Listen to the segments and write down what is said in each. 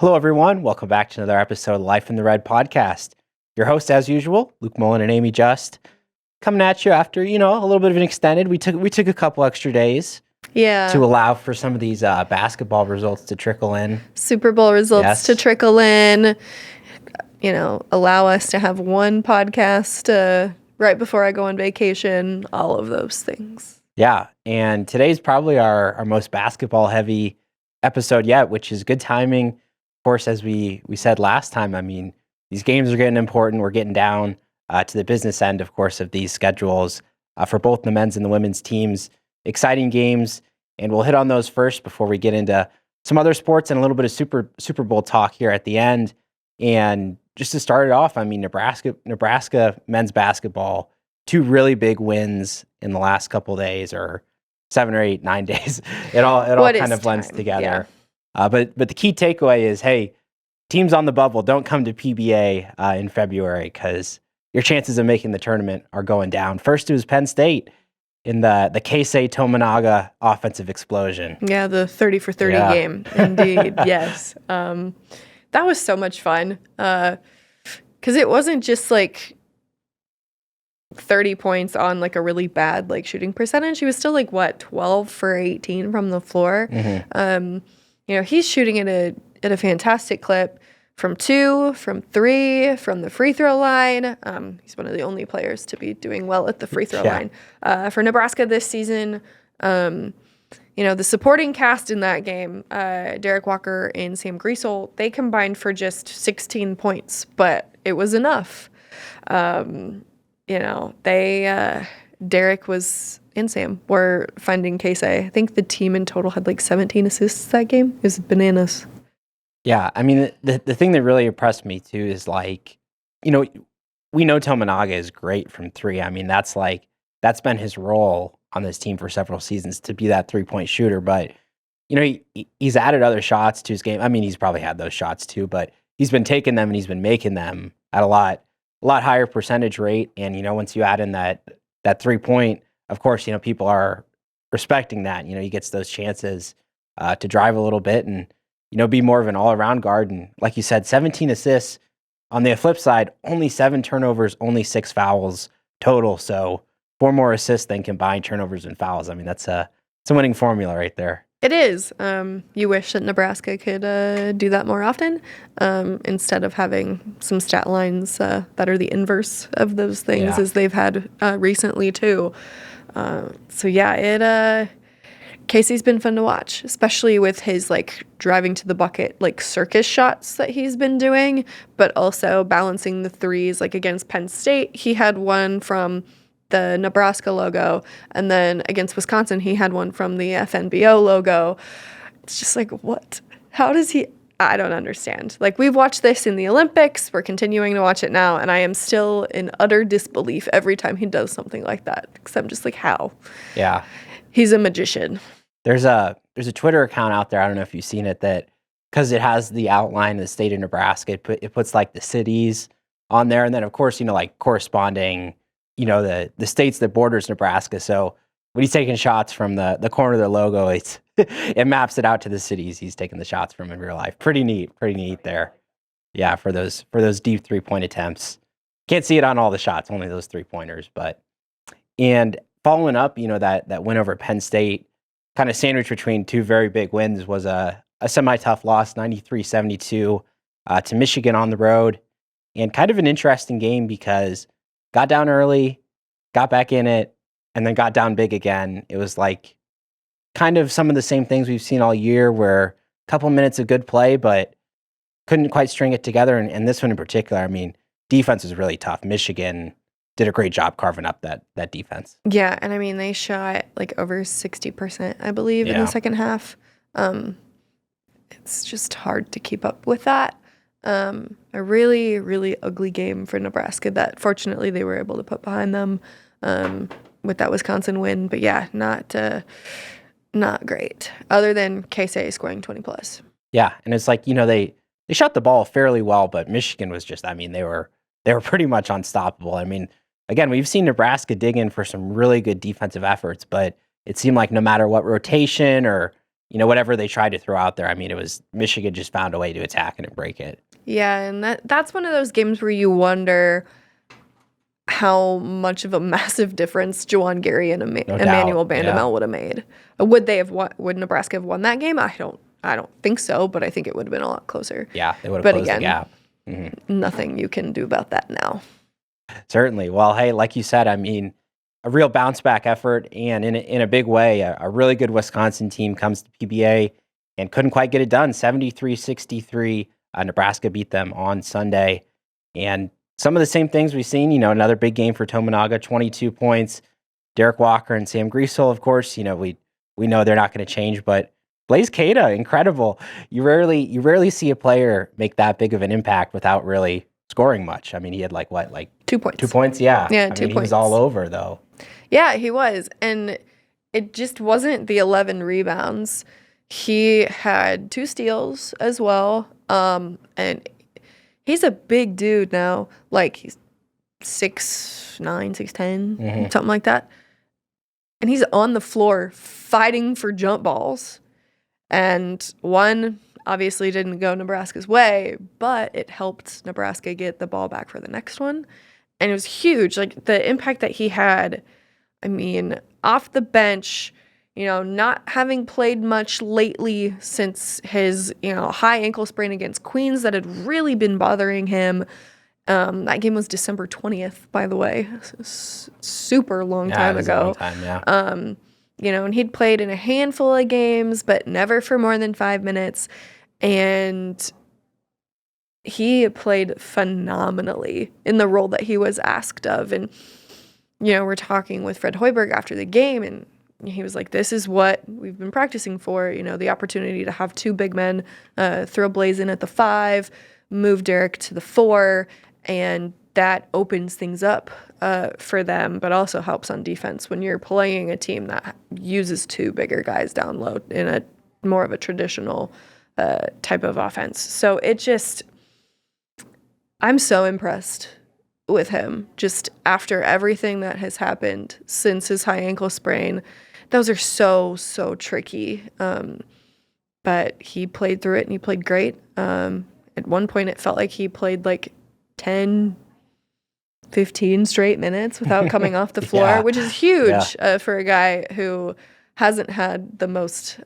Hello, everyone. Welcome back to another episode of Life in the Red podcast. Your host, as usual, Luke Mullin and Amie Just, coming at you after a little bit of an extended. We took a couple extra days, to allow for some of these basketball results to trickle in. Super Bowl results to trickle in. Allow us to have one podcast right before I go on vacation. All of those things. Yeah, and today's probably our most basketball heavy episode yet, which is good timing. Of course, as we said last time, I mean, these games are getting important. We're getting down to the business end, of course, of these schedules for both the men's and the women's teams. Exciting games, and we'll hit on those first before we get into some other sports and a little bit of Super Bowl talk here at the end. And just to start it off, I mean, Nebraska men's basketball, 2 really big wins in the last couple of days, or 7 or 8, 9 days. It all kind of blends together. Yeah. But the key takeaway is, hey, teams on the bubble, don't come to PBA in February because your chances of making the tournament are going down. First, it was Penn State in the Keisei Tominaga offensive explosion. Yeah, the 30 for 30 game. Indeed, yes. That was so much fun because it wasn't just like 30 points on like a really bad like shooting percentage. He was still like 12 for 18 from the floor. Mm-hmm. He's shooting at a fantastic clip from 2, from 3, from the free throw line. He's one of the only players to be doing well at the free throw line for Nebraska this season. The supporting cast in that game, Derek Walker and Sam Griesel, they combined for just 16 points, but it was enough. Derek and Sam were finding Keisei. I think the team in total had like 17 assists that game. It was bananas. Yeah, I mean, the thing that really impressed me too is we know Tominaga is great from 3. I mean, that's been his role on this team for several seasons, to be that 3-point shooter. But he's added other shots to his game. I mean, he's probably had those shots too, but he's been taking them and he's been making them at a lot higher percentage rate. And once you add in that 3-point, of course, people are respecting that. He gets those chances to drive a little bit and be more of an all-around guard. And like you said, 17 assists. On the flip side, only 7 turnovers, only 6 fouls total. So 4 more assists than combined turnovers and fouls. I mean, it's a winning formula right there. It is. You wish that Nebraska could do that more often instead of having some stat lines that are the inverse of those things as they've had recently too. Casey's been fun to watch, especially with his driving to the bucket circus shots that he's been doing, but also balancing the threes against Penn State. He had one from the Nebraska logo, and then against Wisconsin he had one from the FNBO logo. It's just what? How does he? I don't understand. We've watched this in the Olympics, we're continuing to watch it now, and I am still in utter disbelief every time he does something like that, because I'm just how? Yeah. He's a magician. There's a Twitter account out there, I don't know if you've seen it, that because it has the outline of the state of Nebraska, it puts the cities on there, and then of course corresponding the states that borders Nebraska. So when he's taking shots from the corner of the logo, it maps it out to the cities he's taking the shots from in real life. Pretty neat there. Yeah, for those deep 3-point attempts. Can't see it on all the shots, only those 3-pointers. And following up, that win over Penn State, kind of sandwiched between 2 very big wins, was a semi-tough loss, 93-72 to Michigan on the road. And kind of an interesting game because got down early, got back in it, and then got down big again. It was kind of some of the same things we've seen all year, where a couple minutes of good play, but couldn't quite string it together. And this one in particular, I mean, defense was really tough. Michigan did a great job carving up that defense. Yeah, and I mean, they shot over 60%, I believe, in the second half. It's just hard to keep up with that. A really, really ugly game for Nebraska that fortunately they were able to put behind them with that Wisconsin win. But yeah, not great, other than Keisei scoring 20+. Yeah, and it's they shot the ball fairly well, but Michigan was just, I mean, they were pretty much unstoppable. I mean, again, we've seen Nebraska dig in for some really good defensive efforts, but it seemed like no matter what rotation or whatever they tried to throw out there, I mean, it was Michigan just found a way to attack it and break it. Yeah, and that's one of those games where you wonder how much of a massive difference Juwan Gary and Emmanuel Bandamel would have made. Would they have won? Would Nebraska have won that game? I don't think so, but I think it would have been a lot closer. Yeah, they would have closed the gap. Nothing you can do about that now. Certainly. Well, hey, like you said, I mean, a real bounce back effort, and in a big way, a really good Wisconsin team comes to PBA and couldn't quite get it done. 73-63. Nebraska beat them on Sunday. And some of the same things we've seen, another big game for Tominaga, 22 points. Derek Walker and Sam Griesel, of course, we know they're not going to change, but Blaise Keita, incredible. You rarely see a player make that big of an impact without really scoring much. I mean, he had 2 points. 2 points, yeah. Yeah, 2 I mean, points. He was all over, though. Yeah, he was. And it just wasn't the 11 rebounds. He had 2 steals as well. And he's a big dude now. He's 6'9", 6'10", something like that. And he's on the floor fighting for jump balls. And one obviously didn't go Nebraska's way, but it helped Nebraska get the ball back for the next one. And it was huge. The impact that he had, I mean, off the bench, not having played much lately since his, high ankle sprain against Queens that had really been bothering him. That game was December 20th, by the way. Super long time ago. A long time, yeah. And he'd played in a handful of games, but never for more than 5 minutes. And he played phenomenally in the role that he was asked of. And, we're talking with Fred Hoiberg after the game, and he was like, this is what we've been practicing for, the opportunity to have 2 big men throw Blaise in at the 5, move Derek to the 4, and that opens things up for them, but also helps on defense when you're playing a team that uses 2 bigger guys down low in a more of a traditional type of offense. So I'm so impressed with him just after everything that has happened since his high ankle sprain. Those are so tricky. But he played through it and he played great. At one point it felt like he played 10, 15 straight minutes without coming off the floor, which is huge for a guy who hasn't had the most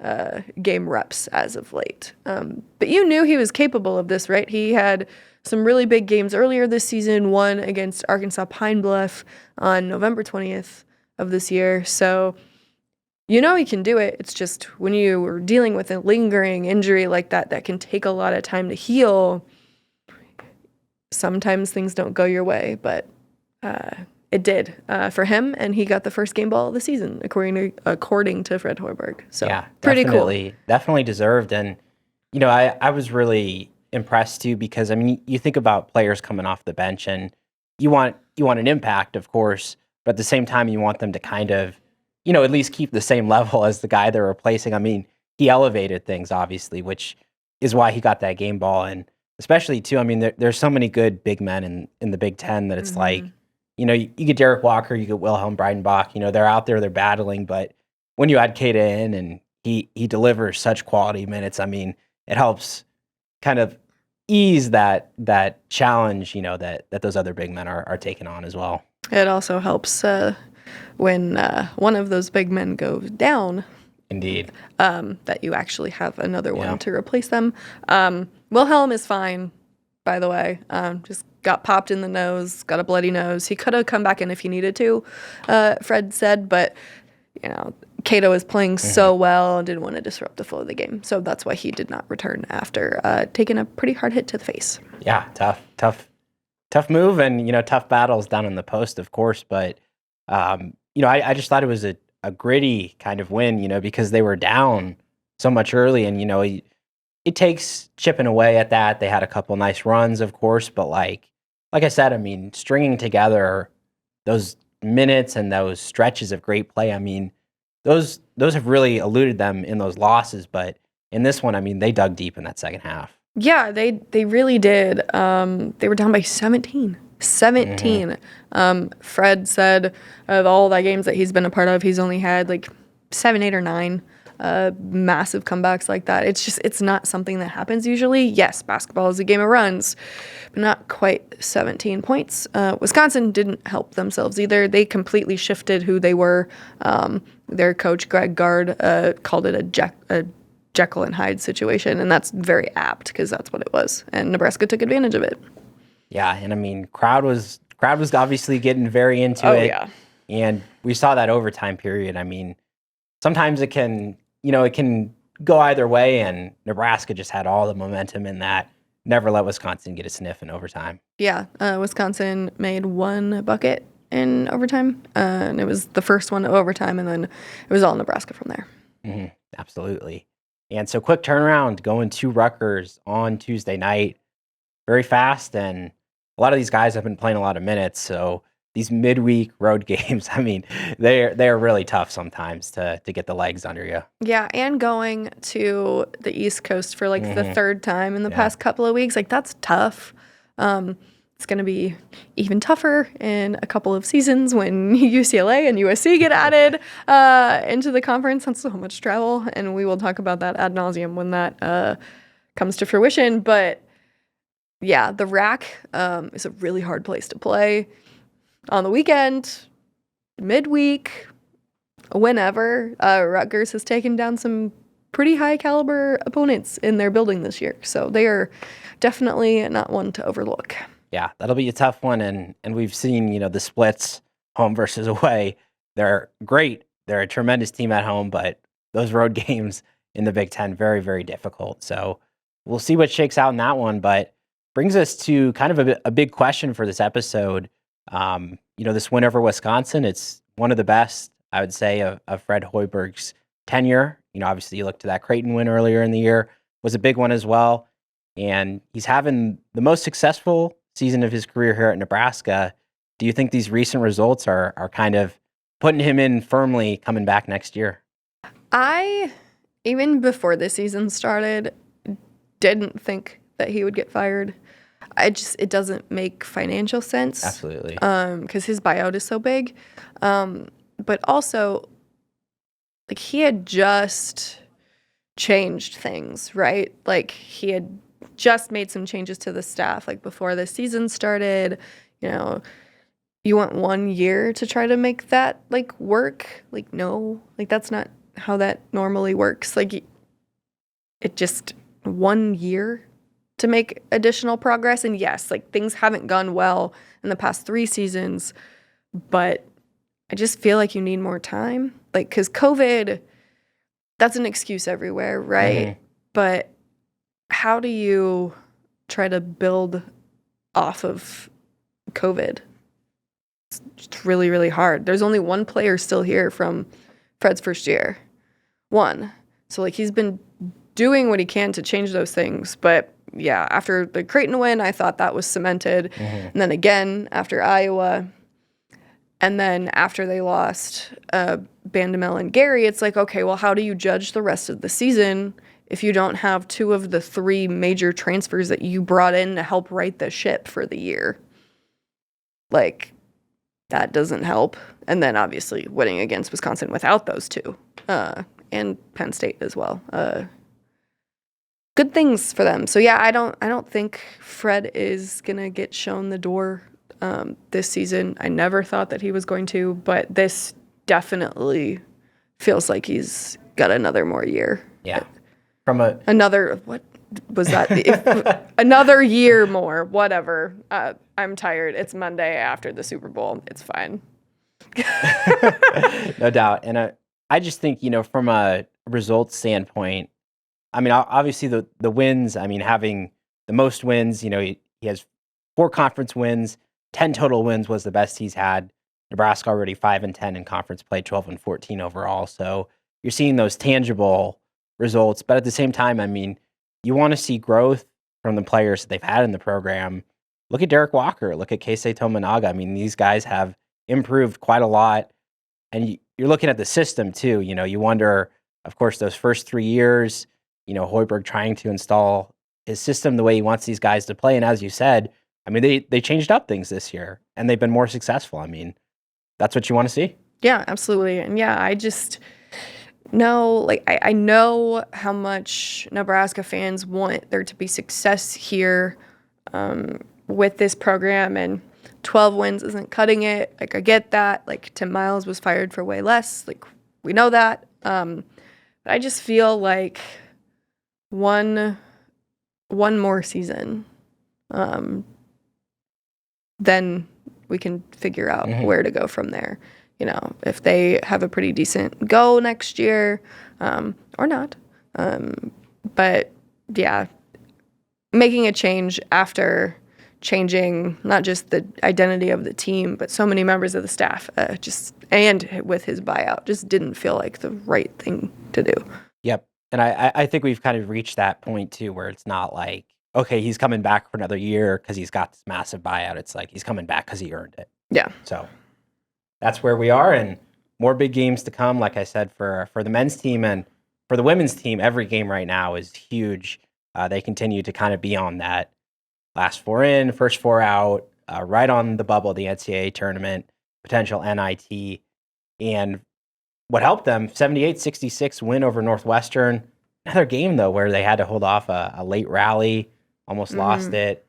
game reps as of late. But you knew he was capable of this, right? He had some really big games earlier this season, one against Arkansas Pine Bluff on November 20th of this year. So he can do it. It's just when you are dealing with a lingering injury like that can take a lot of time to heal, sometimes things don't go your way, but it did for him, and he got the first game ball of the season, according to Fred Hoiberg. So yeah, pretty cool. Definitely deserved. And, I was really impressed too, because, I mean, you think about players coming off the bench and you want an impact, of course, but at the same time, you want them to kind of, at least keep the same level as the guy they're replacing. I mean, he elevated things, obviously, which is why he got that game ball. And especially, too, I mean, there's so many good big men in the Big Ten that it's you get Derek Walker, you get Wilhelm Breidenbach, they're out there, they're battling. But when you add Keita in and he delivers such quality minutes, I mean, it helps kind of ease that challenge, that those other big men are taking on as well. It also helps when one of those big men goes down. Indeed. That you actually have another one to replace them. Wilhelm is fine, by the way. Just got popped in the nose, got a bloody nose. He could have come back in if he needed to, Fred said, but, Keita was playing so well and didn't want to disrupt the flow of the game. So that's why he did not return after taking a pretty hard hit to the face. Yeah, tough move, and, tough battles down in the post, of course. But, I just thought it was a gritty kind of win, because they were down so much early. And, it takes chipping away at that. They had a couple nice runs, of course. But like I said, I mean, stringing together those minutes and those stretches of great play, I mean, those have really eluded them in those losses. But in this one, I mean, they dug deep in that second half. Yeah, they really did. They were down by 17. 17. Fred said of all the games that he's been a part of, he's only had 7, 8, or 9 massive comebacks like that. It's not something that happens usually. Yes, basketball is a game of runs, but not quite 17 points. Wisconsin didn't help themselves either. They completely shifted who they were. Their coach, Greg Gard, called it a Jekyll and Hyde situation, and that's very apt because that's what it was. And Nebraska took advantage of it. Yeah, and I mean, crowd was obviously getting very into it. Yeah. And we saw that overtime period. I mean, sometimes it can go either way, and Nebraska just had all the momentum in that. Never let Wisconsin get a sniff in overtime. Yeah, Wisconsin made one bucket in overtime, and it was the first one of overtime, and then it was all Nebraska from there. Mm-hmm, absolutely. And so quick turnaround, going to Rutgers on Tuesday night. Very fast, and a lot of these guys have been playing a lot of minutes, so these midweek road games, I mean, they're really tough sometimes to get the legs under you. Yeah, and going to the East Coast for like the third time in the past couple of weeks, like that's tough. It's going to be even tougher in a couple of seasons when UCLA and USC get added into the conference. That's so much travel, and we will talk about that ad nauseum when that comes to fruition. But yeah, the RAC is a really hard place to play. On the weekend, midweek, whenever, Rutgers has taken down some pretty high caliber opponents in their building this year. So they are definitely not one to overlook. Yeah, that'll be a tough one. And we've seen, the splits, home versus away. They're great. They're a tremendous team at home, but those road games in the Big Ten, very, very difficult. So we'll see what shakes out in that one. But brings us to kind of a big question for this episode. This win over Wisconsin, it's one of the best, I would say, of Fred Hoiberg's tenure. Obviously you look to that Creighton win earlier in the year, was a big one as well. And he's having the most successful season of his career here at Nebraska. Do you think these recent results are kind of putting him in firmly coming back next year? I, even before the season started, didn't think that he would get fired. It doesn't make financial sense. Absolutely. Because his buyout is so big. But also, like, he had just changed things, right? Like, he had just made some changes to the staff, like, before the season started. You want 1 year to try to make that, like, work? Like, no. Like, that's not how that normally works. Like, it just 1 year to make additional progress. And yes, like, things haven't gone well in the past 3 seasons, but I just feel like you need more time. Like, because COVID, that's an excuse everywhere, right? Mm-hmm. But how do you try to build off of COVID? It's really, really hard. There's only one player still here from Fred's first year. One. So, like, he's been doing what he can to change those things, but yeah, after the Creighton win, I thought that was cemented. Mm-hmm. And then again, after Iowa, and then after they lost Bandamel and Gary, it's like, okay, well, how do you judge the rest of the season if you don't have 2 of the 3 major transfers that you brought in to help right the ship for the year? Like, that doesn't help. And then obviously winning against Wisconsin without those 2, and Penn State as well. Good things for them. So yeah, I don't think Fred is gonna get shown the door this season. I never thought that he was going to, but this definitely feels like he's got another more year. Yeah. Another, what was that? Another year more, whatever. I'm tired. It's Monday after the Super Bowl. It's fine. No doubt. And I just think, from a results standpoint, I mean, obviously the wins, I mean, having the most wins, he has 4 conference wins, 10 total wins was the best he's had. Nebraska already 5-10 in conference play, 12-14 overall. So you're seeing those tangible results. But at the same time, I mean, you want to see growth from the players that they've had in the program. Look at Derek Walker. Look at Keisei Tominaga. I mean, these guys have improved quite a lot. And you're looking at the system, too. You wonder, of course, those first 3 years, Hoiberg trying to install his system the way he wants these guys to play. And as you said, I mean, they changed up things this year, and they've been more successful. I mean, that's what you want to see. Yeah, absolutely. And yeah, know, like, I know how much Nebraska fans want there to be success here with this program, and 12 wins isn't cutting it. Like, I get that. Like, Tim Miles was fired for way less. Like, we know that. But I just feel like one more season, then we can figure out where to go from there. You know, if they have a pretty decent go next year, or not. But yeah, making a change after changing not just the identity of the team, but so many members of the staff, and with his buyout, just didn't feel like the right thing to do. Yep. And I think we've kind of reached that point too, where it's not like, okay, he's coming back for another year because he's got this massive buyout. It's like he's coming back because he earned it. Yeah. So that's where we are, and more big games to come. Like I said, for the men's team and for the women's team, every game right now is huge. They continue to kind of be on that last four in, first four out, right on the bubble of the NCAA tournament, potential NIT. And what helped them, 78-66 win over Northwestern. Another game, though, where they had to hold off a late rally, almost lost it.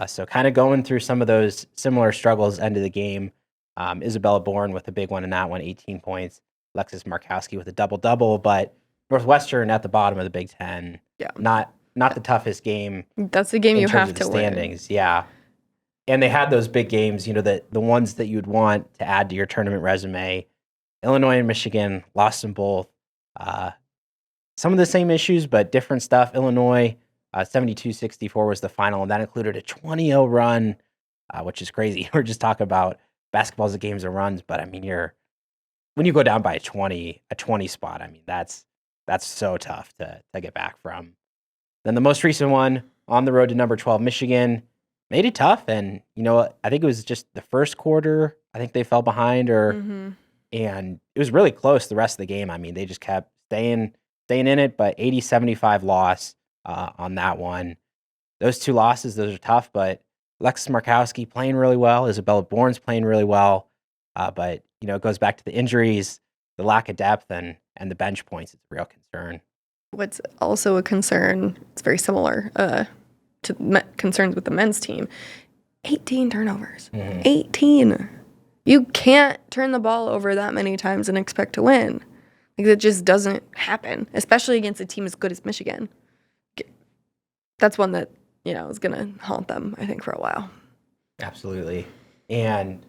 So kind of going through some of those similar struggles end of the game. Isabella Bourne with a big one in that one, 18 points. Alexis Markowski with a double-double. But Northwestern at the bottom of the Big Ten, not the toughest game. That's the game you have to standings. Win. Yeah. And they had those big games, you know, the ones that you'd want to add to your tournament resume. Illinois and Michigan lost them both. Some of the same issues, but different stuff. Illinois, 72-64 was the final, and that included a 20-0 run, which is crazy. We're just talking about basketball's a games of runs, but I mean, when you go down by a 20 spot, I mean, that's so tough to get back from. Then the most recent one, on the road to number 12, Michigan, made it tough. And, you know, I think it was just the first quarter. I think they fell behind and it was really close the rest of the game. I mean, they just kept staying in it, but 80-75 loss on that one. Those two losses, those are tough, but Alexis Markowski playing really well. Isabella Bourne's playing really well. But, you know, it goes back to the injuries, the lack of depth, and the bench points. It's a real concern. What's also a concern, it's very similar to concerns with the men's team, 18 turnovers. 18. You can't turn the ball over that many times and expect to win. Like, that just doesn't happen, especially against a team as good as Michigan. That's one that, you know, is going to haunt them, I think, for a while. Absolutely. And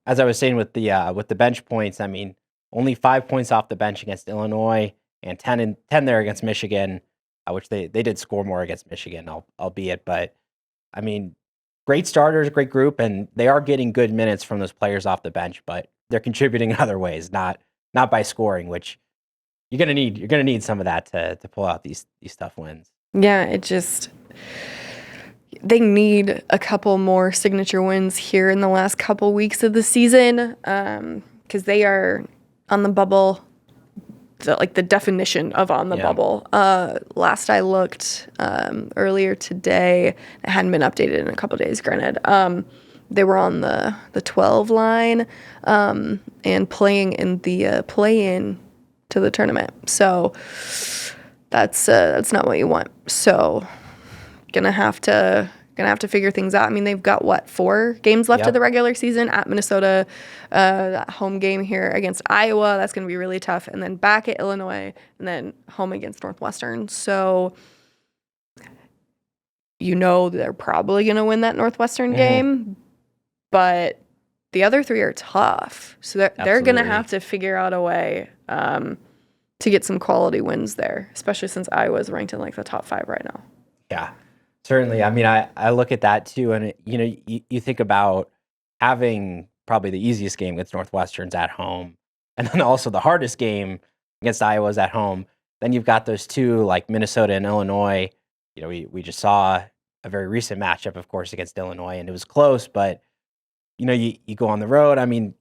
as I was saying with the bench points, I mean, only 5 points off the bench against Illinois and 10 there against Michigan, which they did score more against Michigan, albeit. But, I mean, great starters, great group, and they are getting good minutes from those players off the bench, but they're contributing in other ways, not by scoring, which you're gonna need some of that to pull out these tough wins. Yeah, they need a couple more signature wins here in the last couple weeks of the season, because they are on the bubble, the definition of on the bubble. Last I looked, earlier today, it hadn't been updated in a couple days, granted. They were on the 12 line and playing in the play-in to the tournament. So that's not what you want. So gonna have to figure things out. I mean, they've got 4 games left of the regular season at Minnesota, that home game here against Iowa. That's gonna be really tough, and then back at Illinois, and then home against Northwestern. So, you know, they're probably gonna win that Northwestern game, but the other 3 are tough. So they're gonna have to figure out a way to get some quality wins there, especially since Iowa's ranked in the top 5 right now. Yeah. Certainly. I mean, I look at that too, and you know, you think about having probably the easiest game against Northwestern's at home, and then also the hardest game against Iowa's at home. Then you've got those two like Minnesota and Illinois. You know, we just saw a very recent matchup, of course, against Illinois, and it was close. But you know, you go on the road. I mean,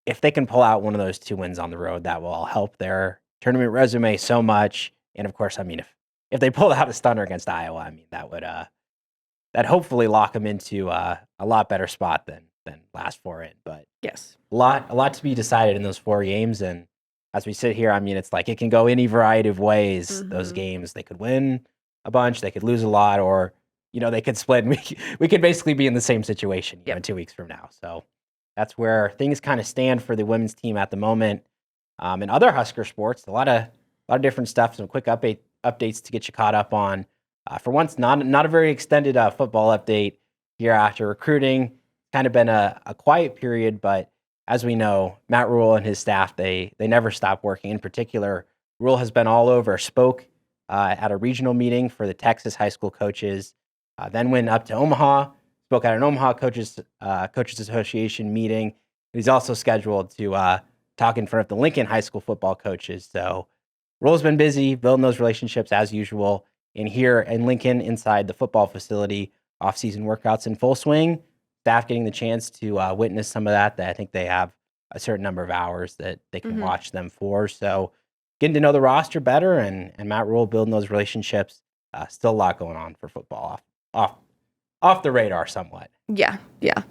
if they can pull out one of those 2 wins on the road, that will help their tournament resume so much. And of course, I mean, if they pull out a stunner against Iowa, I mean, that would that hopefully lock them into a lot better spot than last 4 in. But yes, a lot to be decided in those 4 games, and as we sit here, I mean, it's like it can go any variety of ways. Those Mm-hmm. games, they could win a bunch, they could lose a lot, or they could split. And we could basically be in the same situation, Yep. in 2 weeks from now. So that's where things kind of stand for the women's team at the moment. And other Husker sports, a lot of different stuff. Some quick updates to get you caught up on. For once, not a very extended football update here after recruiting. Kind of been a quiet period, but as we know, Matt Rule and his staff, they never stop working. In particular, Rule has been all over. Spoke at a regional meeting for the Texas high school coaches, then went up to Omaha, spoke at an Omaha Coaches Association meeting. He's also scheduled to talk in front of the Lincoln high school football coaches. So Rule's been busy building those relationships as usual. And here in Lincoln, inside the football facility, off-season workouts in full swing. Staff getting the chance to witness some of that I think they have a certain number of hours that they can watch them for. So getting to know the roster better and Matt Rule building those relationships. Still a lot going on for football off the radar somewhat. Yeah.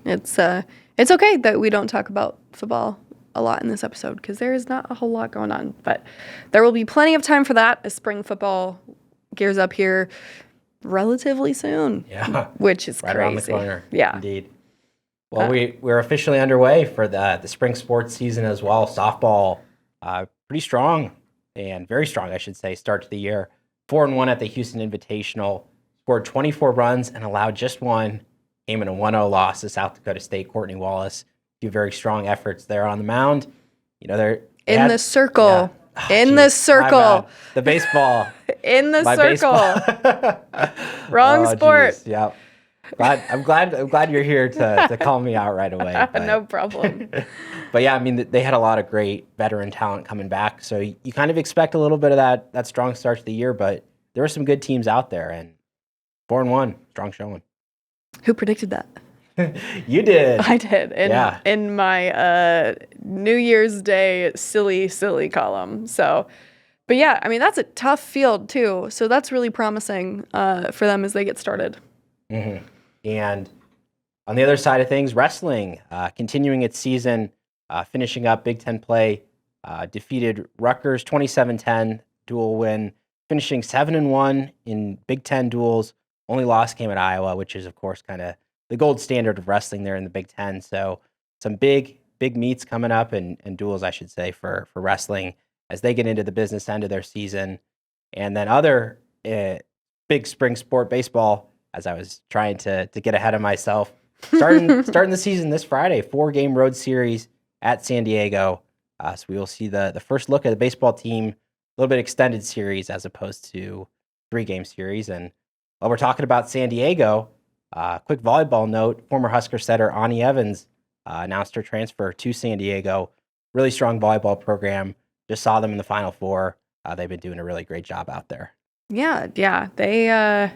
It's okay that we don't talk about football a lot in this episode because there is not a whole lot going on. But there will be plenty of time for that as spring football gears up here relatively soon. Yeah. Which is right crazy. around the corner. Yeah. Indeed. Well, we're officially underway for the spring sports season as well. Softball, pretty strong and very strong, I should say, start to the year. 4-1 at the Houston Invitational. Scored 24 runs and allowed just one. Came in a 1-0 loss to South Dakota State. Courtney Wallace, a few very strong efforts there on the mound. They're in the circle. Yeah. Oh, in geez, the circle. The baseball. In the My circle. Wrong sport. Geez. Yeah. I'm glad you're here to call me out right away. But, no problem. But yeah, I mean, they had a lot of great veteran talent coming back. So you kind of expect a little bit of that strong start to the year, but there were some good teams out there, and 4-1, strong showing. Who predicted that? You did. I did. In my New Year's Day silly column. So, but yeah, I mean, that's a tough field too. So that's really promising for them as they get started. Mm-hmm. And on the other side of things, wrestling, continuing its season, finishing up Big Ten play, defeated Rutgers 27-10 dual win, finishing 7-1 in Big Ten duels. Only loss came at Iowa, which is, of course, kind of the gold standard of wrestling there in the Big Ten. So some big meets coming up and duels, I should say, for wrestling as they get into the business end of their season. And then other big spring sport, baseball, as I was trying to get ahead of myself. Starting the season this Friday, 4-game road series at San Diego. So we will see the first look at the baseball team, a little bit extended series as opposed to 3-game series. And while we're talking about San Diego, quick volleyball note, former Husker setter Ani Evans announced her transfer to San Diego. Really strong volleyball program. Just saw them in the Final Four. They've been doing a really great job out there. Yeah. They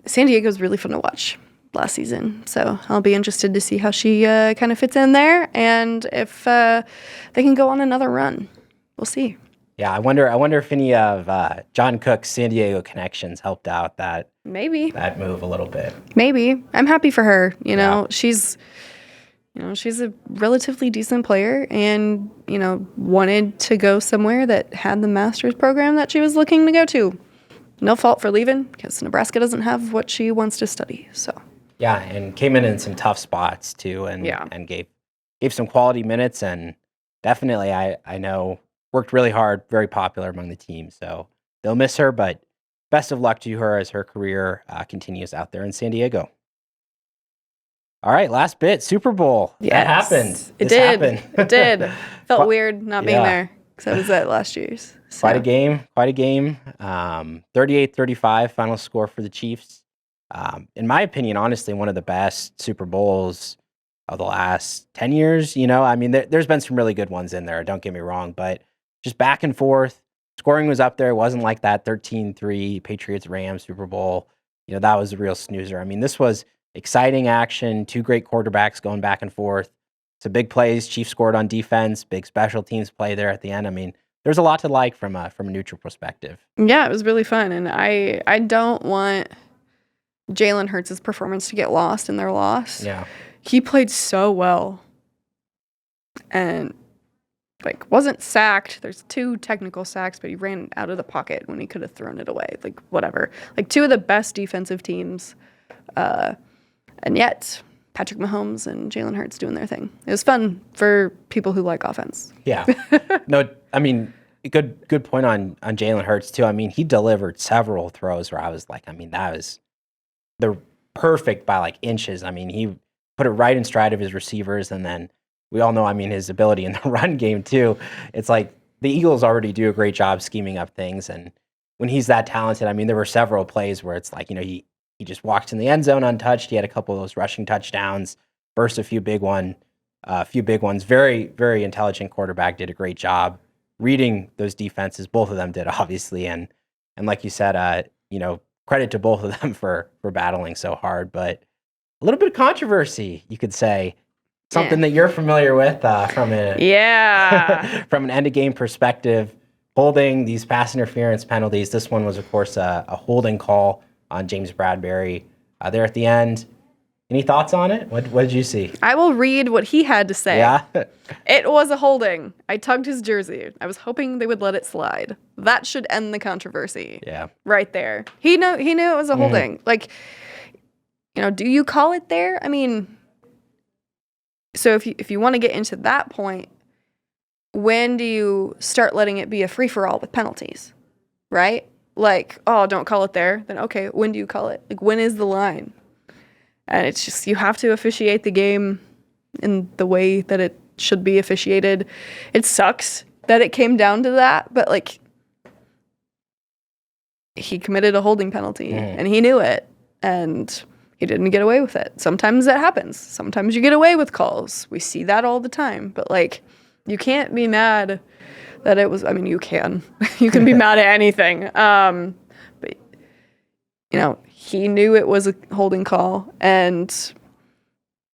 San Diego's really fun to watch last season. So I'll be interested to see how she kind of fits in there and if they can go on another run. We'll see. Yeah, I wonder if any of John Cook's San Diego connections helped out that move a little bit. Maybe. I'm happy for her. She's a relatively decent player and, wanted to go somewhere that had the master's program that she was looking to go to. No fault for leaving because Nebraska doesn't have what she wants to study. So yeah, and came in some tough spots too, and gave some quality minutes, and definitely I know worked really hard, very popular among the team. So they'll miss her, but best of luck to her as her career continues out there in San Diego. All right, last bit, Super Bowl. Yes, that happened. It did. Felt weird not being there because I was at last year's. So. Quite a game. 38-35 final score for the Chiefs. In my opinion, honestly, one of the best Super Bowls of the last 10 years. I mean, there's been some really good ones in there, don't get me wrong, but just back and forth. Scoring was up there. It wasn't like that 13-3 Patriots-Rams Super Bowl. That was a real snoozer. I mean, this was exciting action, 2 great quarterbacks going back and forth. Some big plays. Chiefs scored on defense, big special teams play there at the end. I mean, there's a lot to like from a neutral perspective. Yeah, it was really fun. And I don't want Jalen Hurts' performance to get lost in their loss. Yeah. He played so well. And like, wasn't sacked. There's 2 technical sacks, but he ran out of the pocket when he could have thrown it away. Like, whatever. Like, 2 of the best defensive teams. And yet, Patrick Mahomes and Jalen Hurts doing their thing. It was fun for people who like offense. Yeah. No, I mean, good point on Jalen Hurts, too. I mean, he delivered several throws where I was like, I mean, that was the perfect by like inches. I mean, he put it right in stride of his receivers, and then we all know, I mean, his ability in the run game too. It's like the Eagles already do a great job scheming up things, and when he's that talented, I mean, there were several plays where it's like, he just walked in the end zone untouched. He had a couple of those rushing touchdowns, burst a few big ones. Very, very intelligent quarterback, did a great job reading those defenses. Both of them did, obviously, and like you said, credit to both of them for battling so hard. But a little bit of controversy, you could say. Something that you're familiar with from from an end of game perspective, holding these pass interference penalties. This one was, of course, a holding call on James Bradbury there at the end. Any thoughts on it? What did you see? I will read what he had to say. Yeah. It was a holding. I tugged his jersey. I was hoping they would let it slide. That should end the controversy. Yeah. Right there. He knew it was a holding. Like, do you call it there? I mean, so if you want to get into that point, when do you start letting it be a free-for-all with penalties, right? Like, oh, don't call it there. Then, okay, when do you call it? Like, when is the line? And it's just, you have to officiate the game in the way that it should be officiated. It sucks that it came down to that, but, like, he committed a holding penalty, and he knew it, and he didn't get away with it. Sometimes that happens. Sometimes you get away with calls. We see that all the time. But, like, you can't be mad that it was... I mean, you can. You can be mad at anything. But, he knew it was a holding call. And,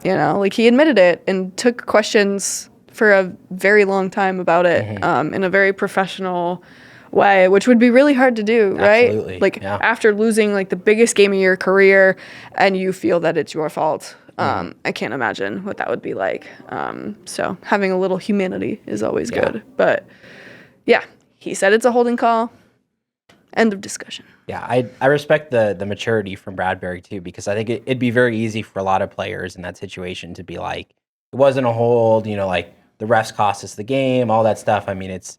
like, he admitted it and took questions for a very long time about it in a very professional way, which would be really hard to do, right? Absolutely. Like, after losing like the biggest game of your career and you feel that it's your fault. I can't imagine what that would be like. So having a little humanity is always good. But yeah, he said it's a holding call. End of discussion. Yeah, I respect the maturity from Bradbury too, because I think it'd be very easy for a lot of players in that situation to be like, it wasn't a hold, like the refs cost us the game, all that stuff. I mean, it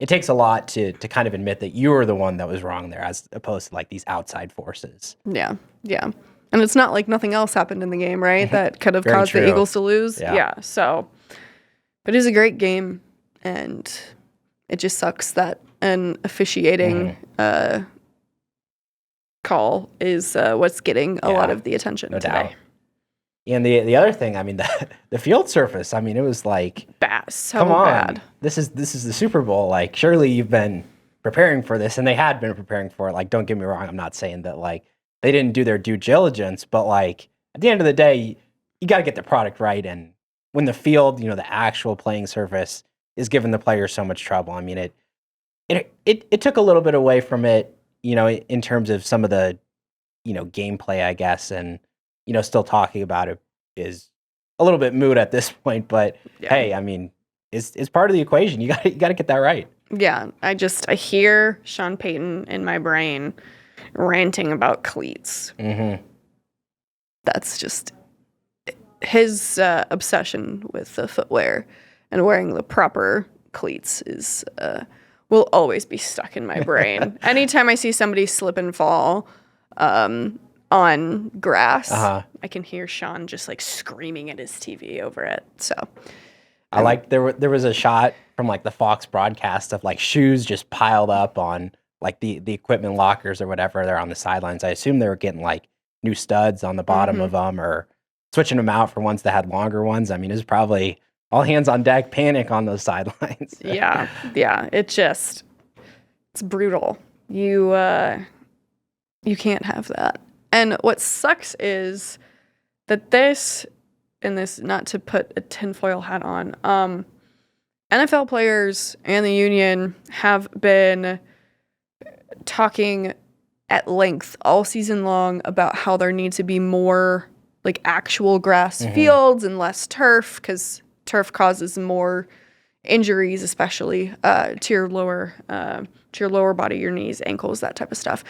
takes a lot to kind of admit that you were the one that was wrong there, as opposed to like these outside forces. Yeah. And it's not like nothing else happened in the game, right? That could have caused the Eagles to lose. Yeah. So, but it was a great game, and it just sucks that an officiating call is what's getting a lot of the attention today. Doubt. And the other thing, I mean, the field surface, I mean, it was like bad, so come on, bad. This is the Super Bowl. Like, surely you've been preparing for this, and they had been preparing for it. Like, don't get me wrong, I'm not saying that like they didn't do their due diligence, but like at the end of the day, you got to get the product right. And when the field, the actual playing surface is giving the players so much trouble, I mean, it took a little bit away from it, in terms of some of the, gameplay, I guess, and still talking about it is a little bit moot at this point. But hey, I mean, it's part of the equation. You got to get that right. Yeah, I hear Sean Payton in my brain ranting about cleats. That's just his obsession with the footwear and wearing the proper cleats is will always be stuck in my brain. Anytime I see somebody slip and fall on grass, I can hear Sean just like screaming at his TV over it. So I like there was a shot from like the Fox broadcast of like shoes just piled up on like the equipment lockers or whatever. They're on the sidelines. I assume they were getting like new studs on the bottom of them or switching them out for ones that had longer ones. I mean, it was probably all hands on deck panic on those sidelines. Yeah. It's brutal. You can't have that. And what sucks is that this, not to put a tinfoil hat on, NFL players and the union have been talking at length all season long about how there needs to be more like actual grass fields and less turf, because turf causes more injuries, especially to your lower body, your knees, ankles, that type of stuff.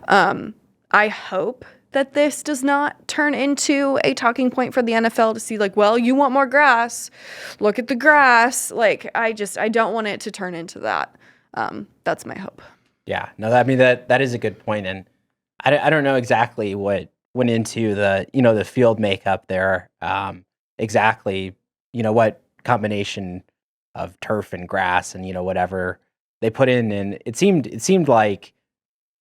I hope that this does not turn into a talking point for the NFL to see like, well, you want more grass, look at the grass. Like, I don't want it to turn into that. That's my hope. Yeah, no, I mean, that is a good point. And I don't know exactly what went into the field makeup there. Exactly, what combination of turf and grass and, whatever they put in. And it seemed like,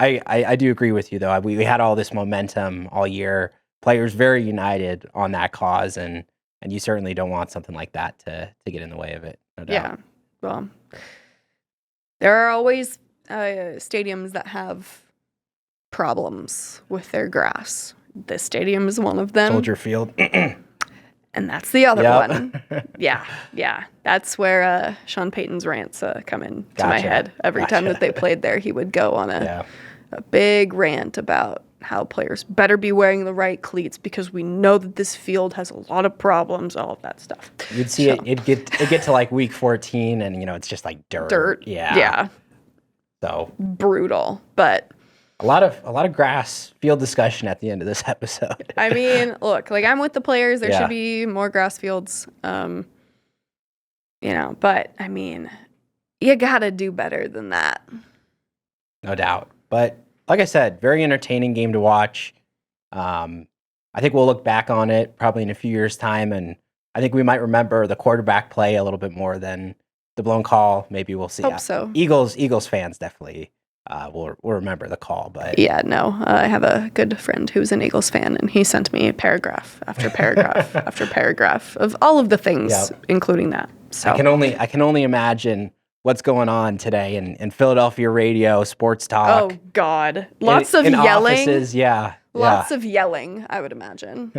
I do agree with you, though. We had all this momentum all year, players very united on that cause, and you certainly don't want something like that to get in the way of it, no doubt. Yeah, well, there are always stadiums that have problems with their grass. This stadium is one of them. Soldier Field. And that's the other Yep. one. Yeah. That's where Sean Payton's rants come in to my head. Every time that they played there, he would go on a big rant about how players better be wearing the right cleats because we know that this field has a lot of problems, all of that stuff. You'd see it get to like week 14 and, it's just like dirt. Yeah. So brutal, but a lot of grass field discussion at the end of this episode. I mean, look, like I'm with the players. There should be more grass fields. But I mean, you gotta do better than that. No doubt. But like I said, very entertaining game to watch. I think we'll look back on it probably in a few years' time, and I think we might remember the quarterback play a little bit more than the blown call. Maybe we'll see. Hope so. Eagles fans definitely will remember the call. But yeah, no, I have a good friend who's an Eagles fan, and he sent me paragraph after paragraph after paragraph of all of the things, including that. So I can only imagine what's going on today in Philadelphia radio, sports talk. Oh God, lots of yelling. Offices, lots of yelling, I would imagine.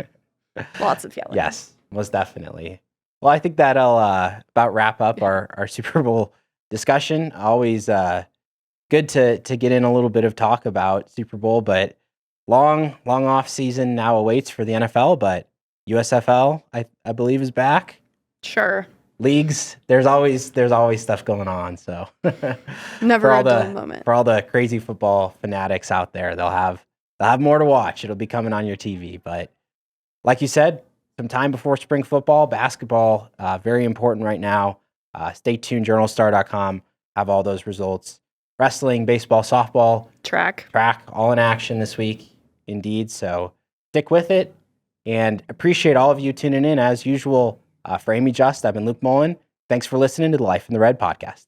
Lots of yelling. Yes, most definitely. Well, I think that'll about wrap up our Super Bowl discussion. Always good to get in a little bit of talk about Super Bowl, but long off season now awaits for the NFL, but USFL I believe is back. Sure. Leagues, there's always stuff going on. So never a dull moment. For all the crazy football fanatics out there, they'll have more to watch. It'll be coming on your TV. But like you said, some time before spring football, basketball, very important right now. Stay tuned, journalstar.com, have all those results. Wrestling, baseball, softball, track, all in action this week, indeed. So stick with it, and appreciate all of you tuning in as usual. For Amie Just, I've been Luke Mullin. Thanks for listening to the Life in the Red podcast.